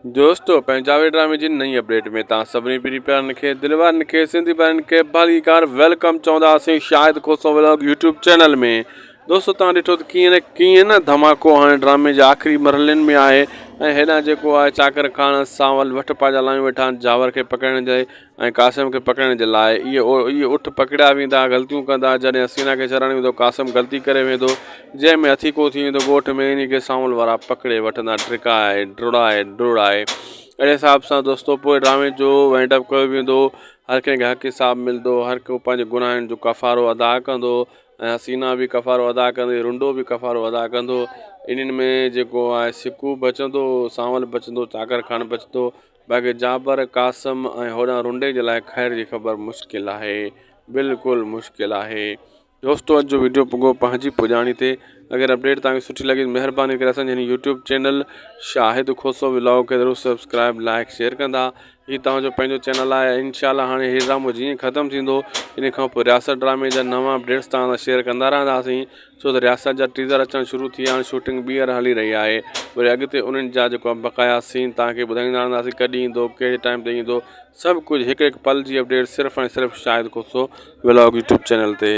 दोस्तों पंजाबी ड्रामे जी नई अपडेट में तव्हां सभिनी पहिरीं प्यारनि खे दिलवारनि खे सिंधी प्यारनि खे भलीकार वेलकम चवंदासीं शाहिद खोसो व्लॉग यूट्यूब चैनल में। दोस्तों तव्हां ॾिठो त कीअं न धमाको हाणे ड्रामे जे आख़िरी मरहलनि में आहे ऐं हेॾां जेको आहे चाकर खान सांवल वठ पाजा लायूं वेठा आहिनि जावर खे पकड़ण जे ऐं कासिम खे पकड़ण जे लाइ। इहे उठ पकड़िया वेंदा ग़लतियूं कंदा जॾहिं हसीना खे छॾणु वेंदो कासिम ग़लती करे वेंदो जंहिंमें हथीको थी वेंदो ॻोठ में इन खे सांवल वारा पकड़े वठंदा टिकाए डुड़ाए अहिड़े हिसाब सां दोस्तों पोइ ड्रामे जो वाइंड अप कयो वेंदो। हर कंहिंखे हक़ हिसाब मिलंदो हर को पंहिंजे गुनाहनि जो कफ़ारो अदा कंदो ऐं हसीना बि कफ़ारो अदा कंदी रुंडो बि कफ़ारो अदा कंदो। इन्हनि में जेको आहे सिकू बचंदो सांवल बचंदो चाकर खान बचंदो बाक़ी जाबर कासिम ऐं होॾां रुंडे जे लाइ ख़ैर जी ख़बर मुश्किल आहे बिल्कुलु मुश्किल आहे। दोस्तों अॼु जो वीडियो पुॻो पंहिंजी पुॼाणी ते। अगरि अपडेट तव्हांखे सुठी लॻी महिरबानी करे असांजे हिन यूट्यूब चैनल शाहिद खोसो व्लॉग खे ज़रूरु सब्सक्राइब लाइक शेयर कंदा। हीउ तव्हांजो पंहिंजो चैनल आहे इंशाल्लाह हाणे हीउ ड्रामो जीअं ख़तमु थींदो इन खां पोइ रियासत ड्रामे जा नवां अपडेट्स तव्हां सां शेयर कंदा रहंदासीं छो त रियासत जा टीज़र अचणु शुरू थी विया आहिनि शूटिंग ॿीहर हली रही आहे। वरी अॻिते उन्हनि जा जेको बक़ाया सीन तव्हांखे ॿुधाईंदा रहंदासीं कॾहिं ईंदो कहिड़े टाइम ते ईंदो सभु कुझु हिकु हिकु पल जी अपडेट सिर्फ़ु ऐं सिर्फ़ु शाहिद खोसो व्लॉग यूट्यूब चैनल ते।